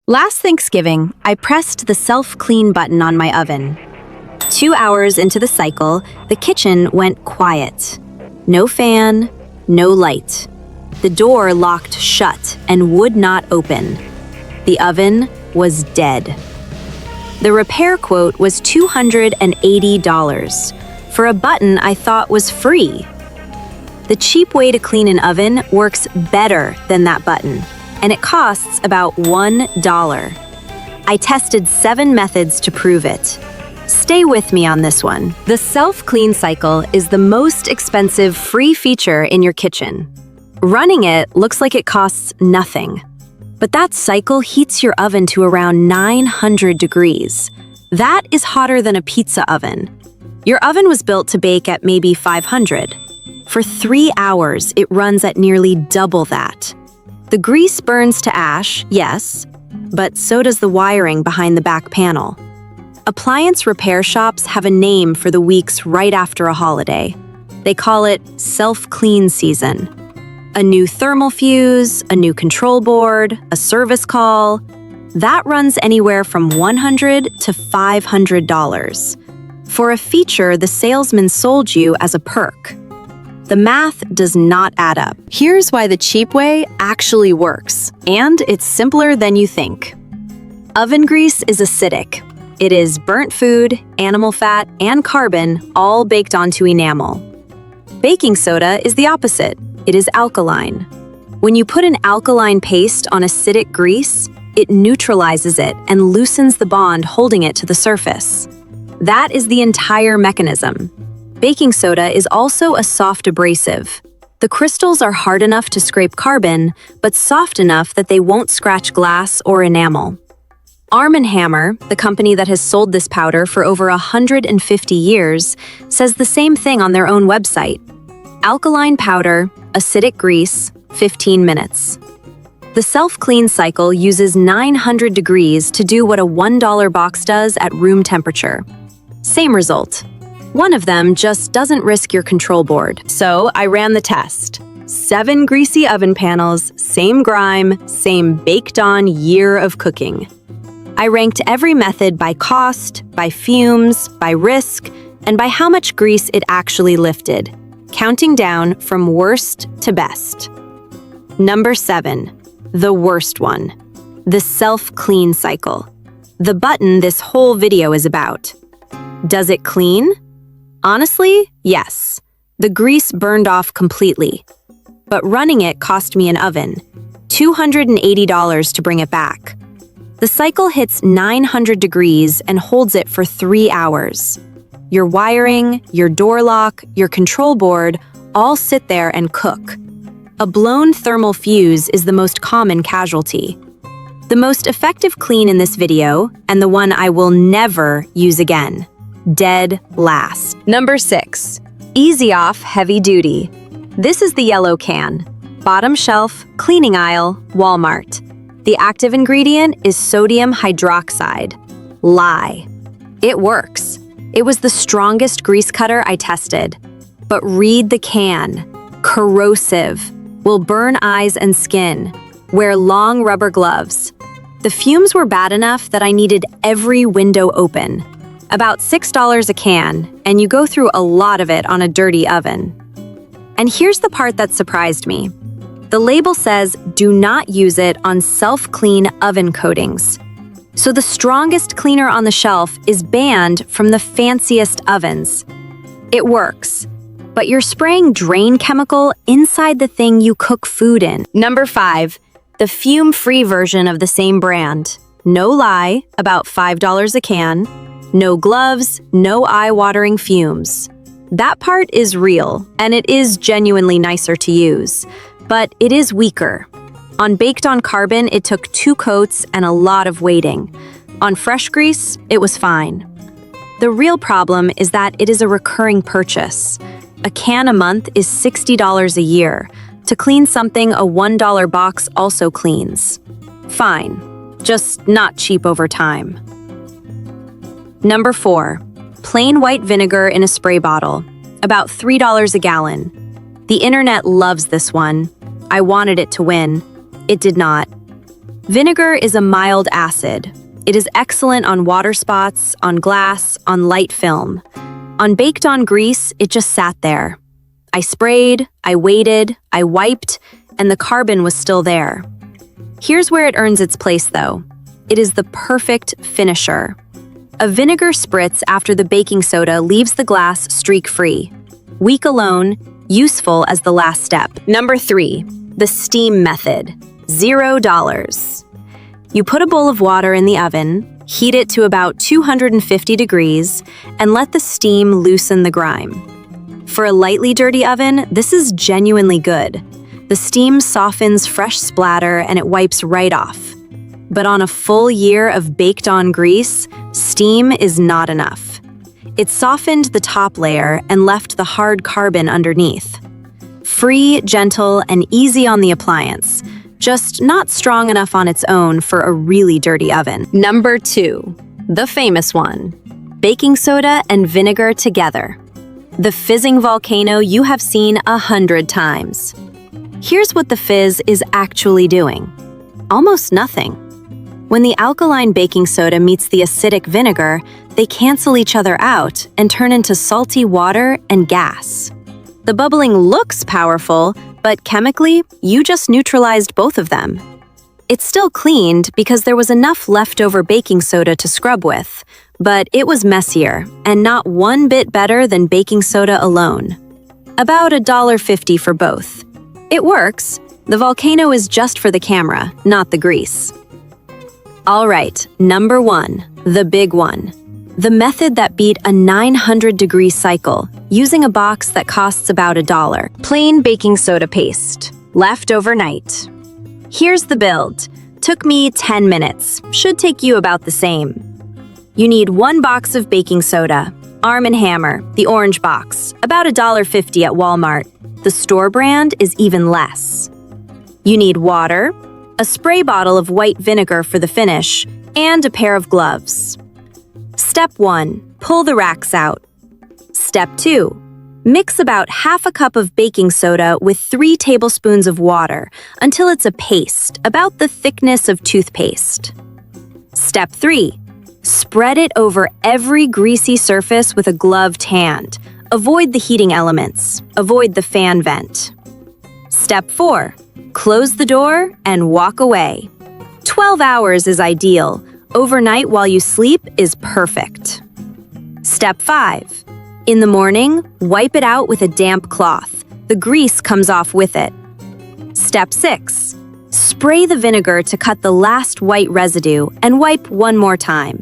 Last Thanksgiving, I pressed the self-clean button on my oven. 2 hours into the cycle, the kitchen went quiet. No fan, no light. The door locked shut and would not open. The oven was dead. The repair quote was $280 for a button I thought was free. The cheap way to clean an oven works better than that button, and it costs about $1. I tested 7 methods to prove it. Stay with me on this one. The self-clean cycle is the most expensive free feature in your kitchen. Running it looks like it costs nothing. But that cycle heats your oven to around 900 degrees. That is hotter than a pizza oven. Your oven was built to bake at maybe 500. For 3 hours, it runs at nearly double that. The grease burns to ash, yes, but so does the wiring behind the back panel. Appliance repair shops have a name for the weeks right after a holiday. They call it self-clean season. A new thermal fuse, a new control board, a service call. That runs anywhere from $100 to $500 for a feature the salesman sold you as a perk. The math does not add up. Here's why the cheap way actually works, and it's simpler than you think. Oven grease is acidic. It is burnt food, animal fat, and carbon all baked onto enamel. Baking soda is the opposite. It is alkaline. When you put an alkaline paste on acidic grease, it neutralizes it and loosens the bond holding it to the surface. That is the entire mechanism. Baking soda is also a soft abrasive. The crystals are hard enough to scrape carbon, but soft enough that they won't scratch glass or enamel. Arm & Hammer, the company that has sold this powder for over 150 years, says the same thing on their own website. Alkaline powder, acidic grease, 15 minutes. The self-clean cycle uses 900 degrees to do what a $1 box does at room temperature. Same result. One of them just doesn't risk your control board. So I ran the test. 7 greasy oven panels, same grime, same baked-on year of cooking. I ranked every method by cost, by fumes, by risk, and by how much grease it actually lifted, counting down from worst to best. Number 7, the worst one, the self-clean cycle. The button this whole video is about. Does it clean? Honestly, yes. The grease burned off completely. But running it cost me an oven, $280 to bring it back. The cycle hits 900 degrees and holds it for 3 hours. Your wiring, your door lock, your control board all sit there and cook. A blown thermal fuse is the most common casualty. The most effective clean in this video, and the one I will never use again. Dead last. Number 6, easy off heavy duty. This is the yellow can. Bottom shelf, cleaning aisle, Walmart. The active ingredient is sodium hydroxide. Lie. It works. It was the strongest grease cutter I tested. But read the can. Corrosive. Will burn eyes and skin. Wear long rubber gloves. The fumes were bad enough that I needed every window open. About $6 a can, and you go through a lot of it on a dirty oven. And here's the part that surprised me. The label says, do not use it on self-clean oven coatings. So the strongest cleaner on the shelf is banned from the fanciest ovens. It works, but you're spraying drain chemical inside the thing you cook food in. Number 5, the fume-free version of the same brand. No lie, about $5 a can. No gloves, no eye-watering fumes. That part is real, and it is genuinely nicer to use, but it is weaker. On baked-on carbon, it took 2 coats and a lot of waiting. On fresh grease, it was fine. The real problem is that it is a recurring purchase. A can a month is $60 a year. To clean something a $1 box also cleans. Fine, just not cheap over time. Number 4, plain white vinegar in a spray bottle, about $3 a gallon. The internet loves this one. I wanted it to win. It did not. Vinegar is a mild acid. It is excellent on water spots, on glass, on light film. On baked-on grease, it just sat there. I sprayed, I waited, I wiped, and the carbon was still there. Here's where it earns its place, though. It is the perfect finisher. A vinegar spritz after the baking soda leaves the glass streak-free. Weak alone, useful as the last step. Number 3, the steam method. $0. You put a bowl of water in the oven, heat it to about 250 degrees, and let the steam loosen the grime. For a lightly dirty oven, this is genuinely good. The steam softens fresh splatter and it wipes right off. But on a full year of baked-on grease, steam is not enough. It softened the top layer and left the hard carbon underneath. Free, gentle, and easy on the appliance, just not strong enough on its own for a really dirty oven. Number 2, the famous one. Baking soda and vinegar together. The fizzing volcano you have seen 100 times. Here's what the fizz is actually doing. Almost nothing. When the alkaline baking soda meets the acidic vinegar, they cancel each other out and turn into salty water and gas. The bubbling looks powerful, but chemically, you just neutralized both of them. It's still cleaned because there was enough leftover baking soda to scrub with, but it was messier and not one bit better than baking soda alone. About $1.50 for both. It works. The volcano is just for the camera, not the grease. All right, number 1, the big one. The method that beat a 900-degree cycle, using a box that costs about $1. Plain baking soda paste, left overnight. Here's the build. Took me 10 minutes, should take you about the same. You need 1 box of baking soda, Arm & Hammer, the orange box, about $1.50 at Walmart. The store brand is even less. You need water, a spray bottle of white vinegar for the finish, and a pair of gloves. Step 1, pull the racks out. Step 2, mix about half a cup of baking soda with 3 tablespoons of water until it's a paste, about the thickness of toothpaste. Step 3, spread it over every greasy surface with a gloved hand. Avoid the heating elements. Avoid the fan vent. Step 4, close the door and walk away. 12 hours is ideal. Overnight while you sleep is perfect. Step 5, in the morning, wipe it out with a damp cloth. The grease comes off with it. Step 6, spray the vinegar to cut the last white residue and wipe one more time.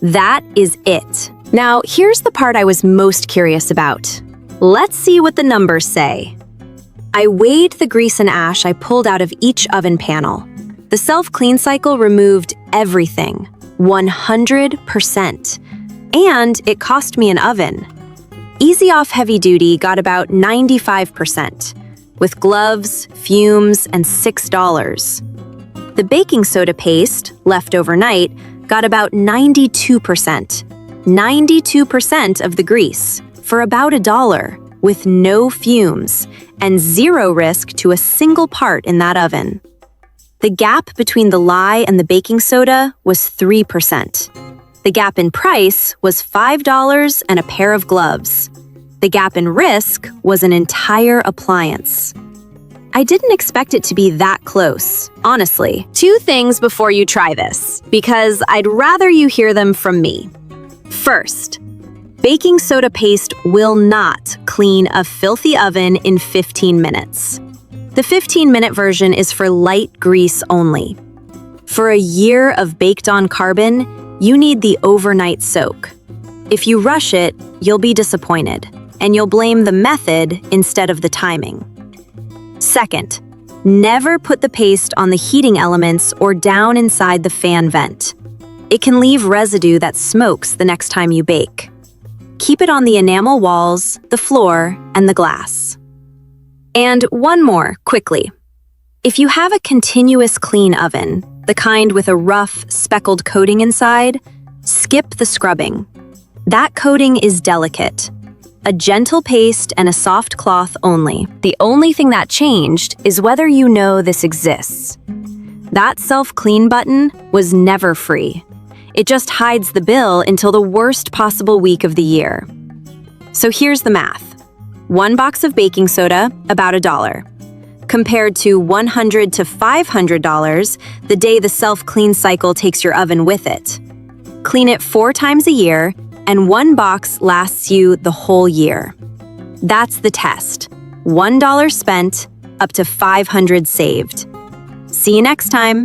That is it. Now, here's the part I was most curious about. Let's see what the numbers say. I weighed the grease and ash I pulled out of each oven panel. The self-clean cycle removed everything, 100%. And it cost me an oven. Easy off heavy duty got about 95%, with gloves, fumes, and $6. The baking soda paste, left overnight, got about 92%. 92% of the grease, for about $1, with no fumes, and 0 risk to a single part in that oven. The gap between the lye and the baking soda was 3%. The gap in price was $5 and a pair of gloves. The gap in risk was an entire appliance. I didn't expect it to be that close, honestly. 2 things before you try this, because I'd rather you hear them from me. First, baking soda paste will not clean a filthy oven in 15 minutes. The 15-minute version is for light grease only. For a year of baked-on carbon, you need the overnight soak. If you rush it, you'll be disappointed, and you'll blame the method instead of the timing. Second, never put the paste on the heating elements or down inside the fan vent. It can leave residue that smokes the next time you bake. Keep it on the enamel walls, the floor, and the glass. And one more, quickly. If you have a continuous clean oven, the kind with a rough, speckled coating inside, skip the scrubbing. That coating is delicate. A gentle paste and a soft cloth only. The only thing that changed is whether you know this exists. That self-clean button was never free. It just hides the bill until the worst possible week of the year. So here's the math. 1 box of baking soda, about $1. Compared to $100 to $500 the day the self-clean cycle takes your oven with it. Clean it 4 times a year, and 1 box lasts you the whole year. That's the test. $1 spent, up to $500 saved. See you next time.